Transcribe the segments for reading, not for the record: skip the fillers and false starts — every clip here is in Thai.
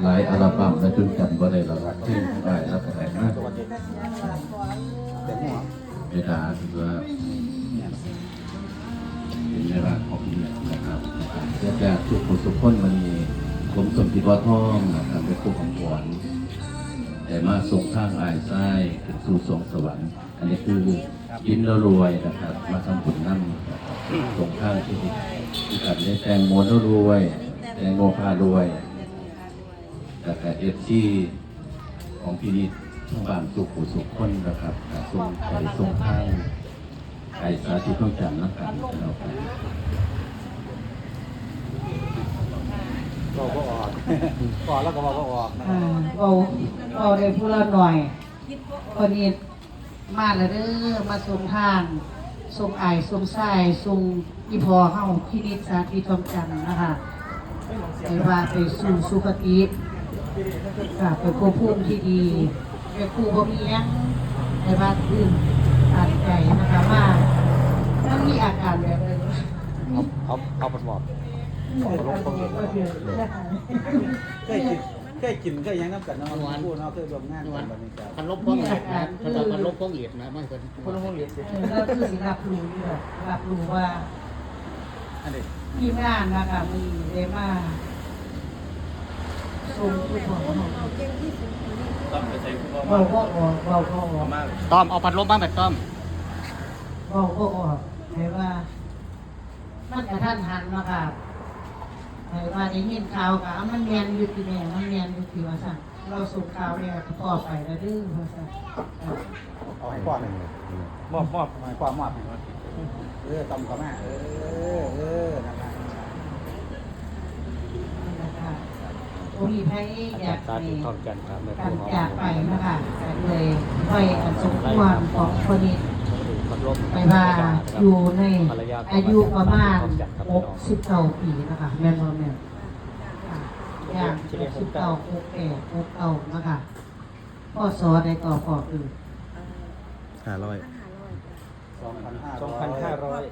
หลายอัลบั้มและจนจำว่าได้ละรักที่ได้รับแต่งมากเวลาถือว่าเป็นเวลาของพี่นะครับญาติทุกคนทุกคนมันมีผมสมจิตวัฒน์ทองนะครับเป็นผู้ของขวัญแต่มาส่งทางอายไส้ถึงสู่สวงสวรรค์อันนี้คือยิ้มแล้วรวยนะครับมาทำบุญนั่งส่งทางที่การได้แตงโมแล้วรวยแตงโมพารวยแต่เอฟซีของพี่นิดทั้งบ้านสุขุสุขคนนะครับส่งไปส่งทางไก่สาธิตต้องจันนะครับเราไปก็ออกก่อนแล้วก็บอกออกนะเอาได้พูดละหน่อยคนนี้มาแล้วเด้อมาส่งทางส่งไอส่งไส้ส่งอีพอเข้าพินิจสาธิตทองจันทร์นะคะไปว่าไปสู่สุคติไปควบคุมที่ดีไปคู่บ่มียังในบ้านอื่นตัดใจนะคะว่าต้องมีอาการแบบนี้เอาปลอบเคยกินเคยยังน้ำกันเนาะพูดเนาะเคยรวมงานกันแบบนี้จ้ะพันลบพ้องเหรียญพันลบพ้องเหรียญนะไม่เป็นพันลบพ้องเหรียญก็คือสิรับรู้ว่าที่งานนะคะมีเดมาส่งทุกคนเราก็ออกต้อมเอาพันลบบ้างแบบต้อมเราก็ออกแต่ว่ามันกระทันหันนะคะแต่ว่าได้ยินข่าวกับมันแมนอยู่ที่แม่มันแมนอยู่ที่ว่าสั่งเราส่งข่าวเนี่ยต่อไปแล้วดื้อว่าสั่งเอาให้ก่อนมอบให้ก่อนมอบตำกับแม่นะคะโอ้ยไพ่อยากไปการจากไปนะคะเลยไปอันสมควรของคนนี้ไปว่าอยู่ในอายุประมาณ69 ปีนะคะแม่นบ่แม่นอย่าง69 68นะคะพ่อสอได้ต่อพอคือ2,500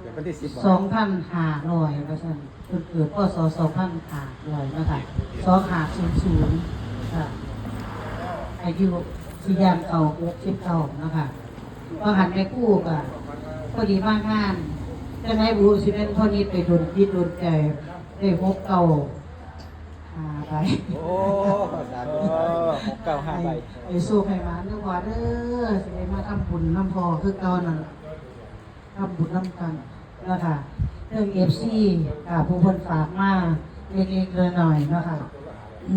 เดี๋ยววันที่10 2,500ว่าซั่นเกิดพศ2,500นะคะ2500ค่ะอายุสิย่างเข้า69นะคะพอหันไปคู่กันพอดีมากงานจะให้บูสิเป็นพ่อนี้ไปโดนจิตโดนใจได้6 9 5ไปโอ้6 9 5 ใบไปสู้ใครมาเรื่องว่าเด้อสิได้มาทำบุญน้ำพอคือเก่านั่นทำบุญน้ำกันแล้วค่ะเรื่องFCผู้คนฝากมาเล็กๆน้อยๆนะคะ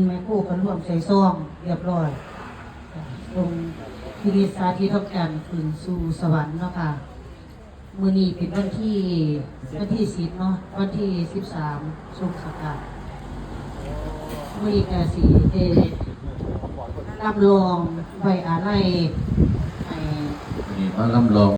แม่คู่กันร่วมใส่ซองเรียบร้อยลงพิธีสาธิตทองจันทร์ขึ้นสู่สวรรค์เนาะค่ะมื้อนี้เป็นวันที่10เนาะวันที่13สุขสักราชมื้อนี้ก็สิได้รับรองไว้อาลัยนี่มาลำลอง